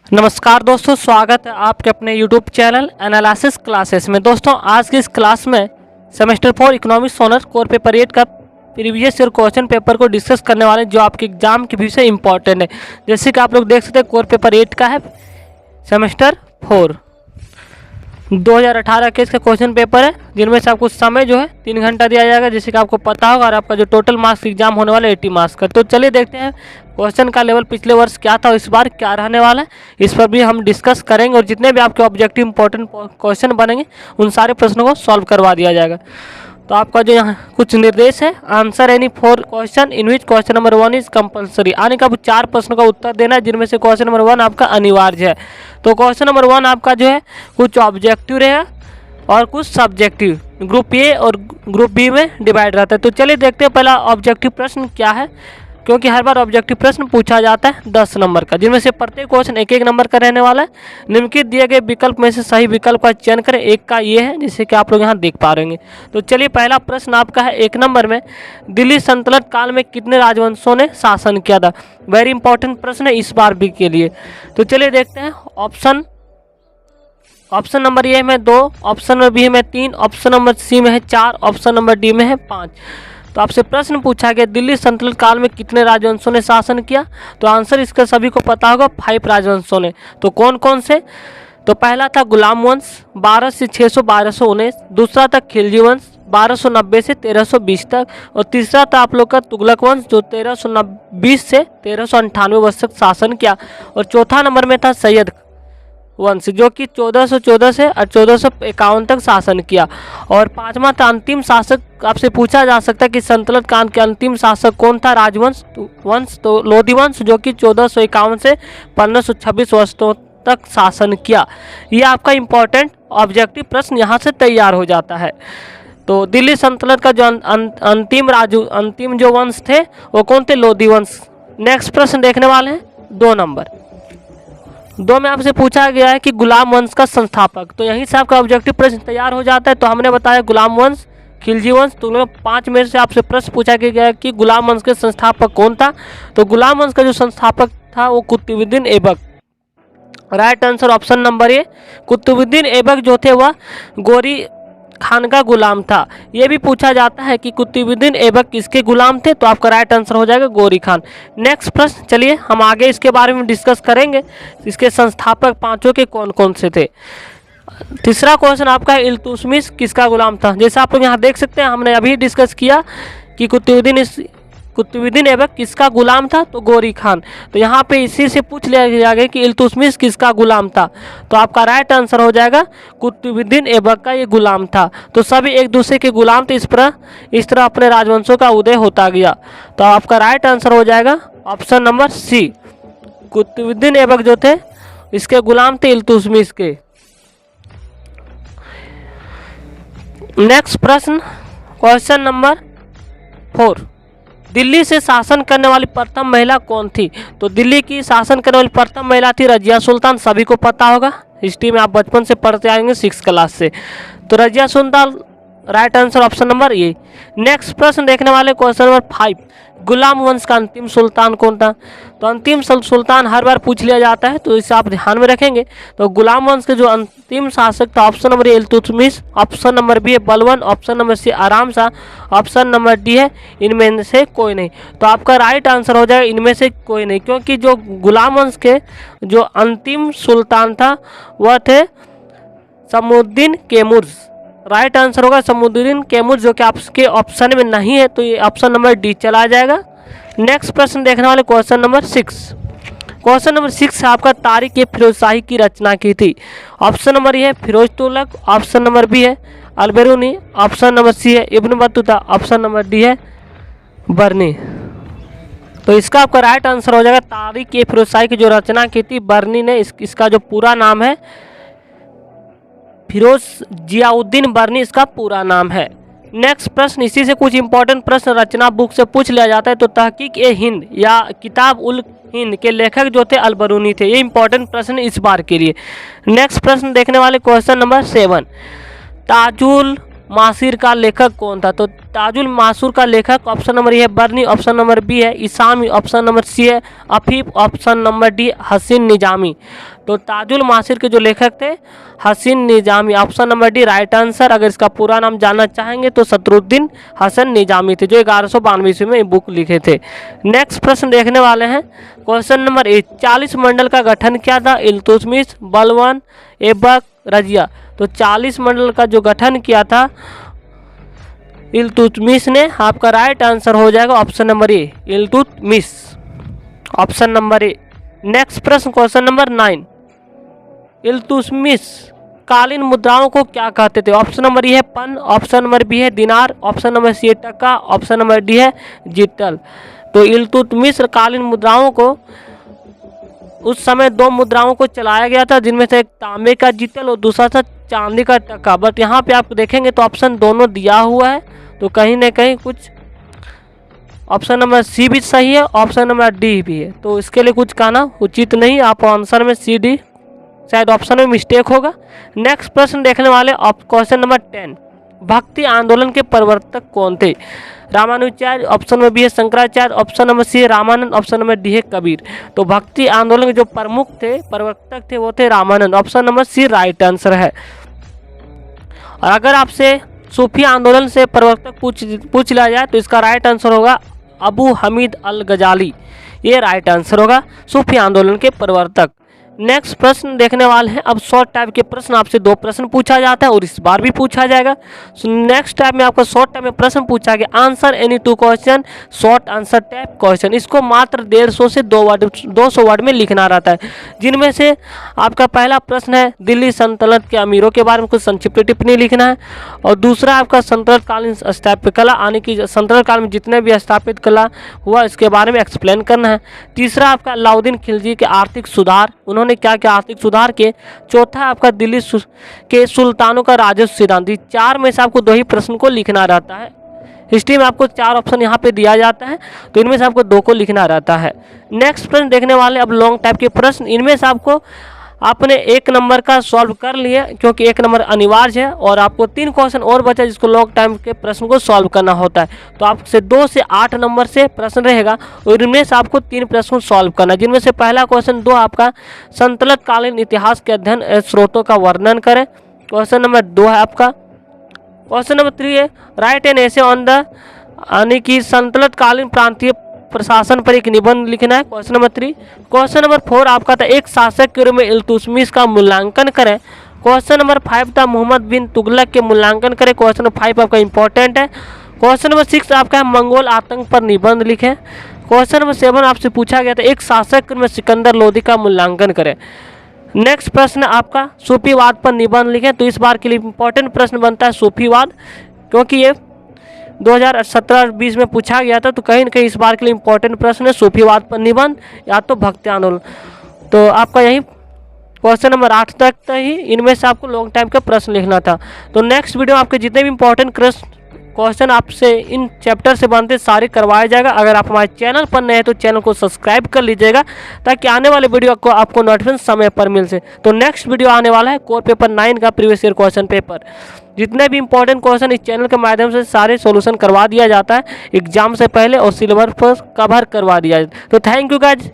नमस्कार दोस्तों, स्वागत है आपके अपने YouTube चैनल एनालिसिस क्लासेस में। दोस्तों आज की इस क्लास में semester 4 economics honour core paper 8 का प्रीवियस ईयर क्वेश्चन पेपर को डिस्कस करने वाले हैं, जो आपके एग्जाम के व्यू से इंपॉर्टेंट है। जैसे कि आप लोग देख सकते हैं, कोर पेपर 8 का है, सेमेस्टर 4 2018 के इसका क्वेश्चन पेपर है, जिनमें से आपको समय जो है 3 घंटा दिया जाएगा, जैसे कि आपको पता होगा। और आपका जो टोटल मार्क्स एग्जाम होने वाला है 80 मार्क्स का। तो चलिए देखते हैं क्वेश्चन का लेवल पिछले वर्ष क्या था और इस बार क्या रहने वाला है, इस पर भी हम डिस्कस करेंगे। और जितने भी आपके ऑब्जेक्टिव इंपॉर्टेंट क्वेश्चन बनेंगे उन सारे प्रश्नों को सॉल्व करवा दिया जाएगा। तो आपका जो यहाँ कुछ निर्देश है, answer any 4 question in which question number 1 is compulsory. आने का 4 प्रश्नों का उत्तर देना है, जिनमें से क्वेश्चन नंबर 1 आपका अनिवार्य है। तो क्वेश्चन नंबर 1 आपका जो है कुछ ऑब्जेक्टिव रहेगा और कुछ सब्जेक्टिव, ग्रुप ए और ग्रुप बी में डिवाइड रहता है। तो चलिए देखते हैं पहला ऑब्जेक्टिव प्रश्न क्या है, क्योंकि हर बार ऑब्जेक्टिव प्रश्न पूछा जाता है 10 नंबर का, जिनमें से प्रत्येक क्वेश्चन 1-1 नंबर का रहने वाला है। निम्नलिखित दिए गए विकल्प में से सही विकल्प का चयन करें। एक का ये है, जिसे कि आप लोग यहाँ देख पा रहे हैं। तो चलिए पहला प्रश्न आपका है 1 नंबर में, दिल्ली सल्तनत काल में कितने राजवंशों ने शासन किया था। वेरी इंपॉर्टेंट प्रश्न है इस बार भी के लिए। तो चलिए देखते हैं। ऑप्शन नंबर ए में 2, ऑप्शन नंबर बी में 3, ऑप्शन नंबर सी में है 4, ऑप्शन नंबर डी में है 5। तो आपसे प्रश्न पूछा गया दिल्ली सल्तनत काल में कितने राजवंशों ने शासन किया। तो आंसर इसका सभी को पता होगा, 5 राजवंशों ने। तो कौन कौन से? तो पहला था गुलाम वंश 12 से 600-1219, दूसरा था खिलजी वंश 1290 से 1320 तक, और तीसरा था आप लोग का तुगलक वंश, जो 1320 से 1398 वर्ष तक शासन किया, और चौथा नंबर में था सैयद वंश, जो कि 1414 से 1451 तक शासन किया। और पांचवा था अंतिम शासक। आपसे पूछा जा सकता है कि सल्तनत काल के अंतिम शासक कौन था राजवंश वंश, तो लोधी वंश, जो कि 1451 से 1526 वर्षों तक शासन किया। ये आपका इंपॉर्टेंट ऑब्जेक्टिव प्रश्न यहाँ से तैयार हो जाता है। तो दिल्ली सल्तनत का जो अंतिम जो वंश थे वो कौन थे? लोधी वंश। नेक्स्ट प्रश्न देखने वाले हैं 2 नंबर 2 में आपसे पूछा गया है कि गुलाम वंश का संस्थापक। तो यहीं से आपका ऑब्जेक्टिव प्रश्न तैयार हो जाता है। तो हमने बताया गुलाम वंश, खिलजी वंश, तो 5 में से आपसे प्रश्न पूछा गया है कि गुलाम वंश के संस्थापक कौन था। तो गुलाम वंश का जो संस्थापक था वो Qutubuddin Aibak. Right answer option number A, Qutubuddin Aibak जो थे वह गोरी खान का गुलाम था। ये भी पूछा जाता है कि कुतुबुद्दीन ऐबक किसके गुलाम थे। तो आपका राइट आंसर हो जाएगा गोरी खान। नेक्स्ट प्रश्न, चलिए हम आगे इसके बारे में डिस्कस करेंगे, इसके संस्थापक 5 के कौन कौन से थे। तीसरा क्वेश्चन आपका है इल्तुतमिश किसका गुलाम था। जैसे आप लोग यहाँ देख सकते हैं, हमने अभी डिस्कस किया कि कुतुबुद्दीन ऐबक किसका गुलाम था, तो गोरी खान। तो यहाँ पे इसी से पूछ लिया जाएगा कि इल्तुतमिश किसका गुलाम था। तो आपका राइट आंसर हो जाएगा कुतुबुद्दीन ऐबक का ये गुलाम था। तो सभी एक दूसरे के गुलाम थे, इस तरह अपने राजवंशों का उदय होता गया। तो आपका राइट आंसर हो जाएगा option number C, Qutubuddin Aibak जो थे इसके गुलाम थे इल्तुतमिश के। नेक्स्ट प्रश्न, क्वेश्चन नंबर 4, दिल्ली से शासन करने वाली प्रथम महिला कौन थी। तो दिल्ली की शासन करने वाली प्रथम महिला थी रजिया सुल्तान। सभी को पता होगा, हिस्ट्री में आप बचपन से पढ़ते आएंगे 6 क्लास से। तो Razia Sultan, right answer option number A. Next प्रश्न देखने वाले क्वेश्चन नंबर 5, गुलाम वंश का अंतिम सुल्तान कौन था। तो अंतिम सुल्तान हर बार पूछ लिया जाता है, तो इसे आप ध्यान में रखेंगे। तो गुलाम वंश के जो अंतिम शासक था, option number A Iltutmish, option number B है बलवन, ऑप्शन नंबर सी आराम शाह, ऑप्शन नंबर डी है इनमें से कोई नहीं। तो आपका राइट आंसर हो जाएगा इनमें से कोई नहीं, क्योंकि जो गुलाम वंश के जो अंतिम सुल्तान था वह थे समुद्दीन कैमूर। राइट आंसर होगा समुद्दीन कैमूर, जो कि आपके ऑप्शन में नहीं है। तो ये ऑप्शन नंबर डी चला जाएगा। नेक्स्ट प्रश्न देखने वाले क्वेश्चन नंबर 6। क्वेश्चन नंबर 6 आपका तारिक ए फिरोज शाही की रचना की थी। ऑप्शन नंबर ए है Firoz Tughlaq, option number B है अलबेरुनी, ऑप्शन नंबर सी है Ibn Battuta, option number D है बर्नी। तो इसका आपका राइट आंसर हो जाएगा तारिक ए फिरोज शाही की जो रचना की थी बर्नी ने। इसका जो पूरा नाम है फिरोज जियाउद्दीन बर्नी, इसका पूरा नाम है। नेक्स्ट प्रश्न, इसी से कुछ इंपॉर्टेंट प्रश्न रचना बुक से पूछ लिया जाता है। तो तहकीक ए हिंद या किताब उल हिंद के लेखक जो थे अलबरूनी थे। ये इंपॉर्टेंट प्रश्न इस बार के लिए। नेक्स्ट प्रश्न देखने वाले क्वेश्चन नंबर 7, ताजुल मासिर का लेखक कौन था? तो ताजुल मासूर का लेखक ऑप्शन नंबर ए है बर्नी, ऑप्शन नंबर बी है इसामी, ऑप्शन नंबर सी है अफीफ, ऑप्शन नंबर डी हसीन निजामी। तो ताजुल मासिर के जो लेखक थे हसीन Nizami, option number D right answer. अगर इसका पूरा नाम जानना चाहेंगे तो सतरुद्दीन हसन निजामी थे, जो 1192 ईस्वी में बुक लिखे थे। नेक्स्ट प्रश्न देखने वाले हैं, क्वेश्चन नंबर 8, 40 मंडल का गठन क्या था? इल्तुतमिश, बलवान, ऐबक, रजिया। तो 40 मंडल का जो गठन किया था इल्तुतमिश ने। आपका राइट आंसर हो जाएगा option number A Iltutmish, option number A. Next प्रश्न क्वेश्चन नंबर 9, इल्तुतमिश कालीन मुद्राओं को क्या कहते थे? ऑप्शन नंबर ए है पन, ऑप्शन नंबर बी है दिनार, ऑप्शन नंबर सी है टका, ऑप्शन नंबर डी है जिटल। तो इल्तुतमिश कालीन मुद्राओं को उस समय 2 मुद्राओं को चलाया गया था, जिनमें से एक तांबे का जितल और दूसरा था चांदी का टका। बट यहाँ पे आप देखेंगे तो ऑप्शन दोनों दिया हुआ है, तो कहीं ना कहीं कुछ ऑप्शन नंबर सी भी सही है, ऑप्शन नंबर डी भी है, तो इसके लिए कुछ कहना उचित नहीं। आप आंसर में सी डी शायद ऑप्शन में मिस्टेक होगा। नेक्स्ट प्रश्न देखने वाले क्वेश्चन नंबर 10, भक्ति आंदोलन के प्रवर्तक कौन थे? रामानुजाचार्य, ऑप्शन नंबर बी है शंकराचार्य, ऑप्शन नंबर सी है रामानंद, ऑप्शन नंबर डी है कबीर। तो भक्ति आंदोलन के जो प्रमुख थे, प्रवर्तक थे, वो थे Ramanand, option number C right answer है। और अगर आपसे सूफी आंदोलन से प्रवर्तक पूछ लिया जाए तो इसका राइट आंसर होगा अबू हमीद अल गजाली, ये राइट आंसर होगा सूफी आंदोलन के प्रवर्तक। नेक्स्ट प्रश्न देखने वाले हैं, अब शॉर्ट टाइप के प्रश्न आपसे 2 प्रश्न पूछा जाता है और इस बार भी पूछा जाएगा। सो नेक्स्ट टाइप में आपको शॉर्ट टाइप में प्रश्न पूछा गया, answer any 2 question, short answer type question. इसको मात्र 150 से 200 वर्ड में लिखना रहता है, जिनमें से आपका पहला प्रश्न है दिल्ली सल्तनत के अमीरों के बारे में कुछ संक्षिप्त टिप्पणी लिखना है, और दूसरा आपका सल्तनत कालीन स्थापत्य कला, यानी कि सल्तनत काल में जितने भी स्थापित कला हुआ इसके बारे में एक्सप्लेन करना है। तीसरा आपका अलाउद्दीन खिलजी के आर्थिक सुधार, उन्होंने क्या क्या आर्थिक सुधार के। चौथा आपका दिल्ली के सुल्तानों का राजस्व सिद्धांत। 4 में से आपको 2 ही प्रश्न को लिखना रहता है। हिस्ट्री में आपको 4 ऑप्शन यहाँ पे दिया जाता है, तो इनमें से आपको 2 को लिखना रहता है। नेक्स्ट प्रश्न देखने वाले अब लॉन्ग टाइप के प्रश्न, इनमें से आपको आपने 1 नंबर का सॉल्व कर लिया, क्योंकि 1 नंबर अनिवार्य है, और आपको 3 क्वेश्चन और बचा जिसको लॉन्ग टाइम के प्रश्न को सॉल्व करना होता है। तो आपसे 2 से 8 नंबर से प्रश्न रहेगा और इनमें से आपको 3 प्रश्न सॉल्व करना है, जिनमें से पहला क्वेश्चन 2 आपका सल्तनत कालीन इतिहास के अध्ययन स्रोतों का वर्णन करें। क्वेश्चन नंबर 2 है आपका, क्वेश्चन नंबर 3 है राइट एन ऐसे ऑन द, यानी कि सल्तनत कालीन प्रांतीय प्रशासन पर एक निबंध लिखना है। Question number 3। क्वेश्चन नंबर 4 आपका था एक शासक के रूप में इल्तुतमिश का मूल्यांकन करें। क्वेश्चन नंबर 5 था मोहम्मद बिन तुगलक के मूल्यांकन करें। क्वेश्चन नंबर 5 आपका इंपॉर्टेंट है। क्वेश्चन नंबर 6 आपका है मंगोल आतंक पर निबंध लिखें। क्वेश्चन नंबर 7 आपसे पूछा गया था एक शासक के रूप में सिकंदर लोदी का मूल्यांकन करें। नेक्स्ट प्रश्न आपका सूफीवाद पर निबंध लिखें। तो इस बार के लिए इंपॉर्टेंट प्रश्न बनता है सूफीवाद, क्योंकि ये 2017-20 में पूछा गया था, तो कहीं ना कहीं इस बार के लिए इंपॉर्टेंट प्रश्न है सूफीवाद पर निबंध या तो भक्ति आंदोलन। तो आपका यही क्वेश्चन नंबर 8 तक ही इनमें से आपको लॉन्ग टाइम का प्रश्न लिखना था। तो नेक्स्ट वीडियो आपके जितने भी इंपॉर्टेंट क्वेश्चन आपसे इन चैप्टर से बनते सारे करवाया जाएगा। अगर आप हमारे चैनल पर नए हैं तो चैनल को सब्सक्राइब कर लीजिएगा, ताकि आने वाले वीडियो को आपको नोटिफिकेशन समय पर मिल सके। तो नेक्स्ट वीडियो आने वाला है कोर पेपर 9 का प्रीवियस ईयर क्वेश्चन पेपर। जितने भी इंपॉर्टेंट क्वेश्चन इस चैनल के माध्यम से सारे सॉल्यूशन करवा दिया जाता है एग्जाम से पहले, और सिलेबस पर कवर करवा दिया जाता है। तो थैंक यू गाइज।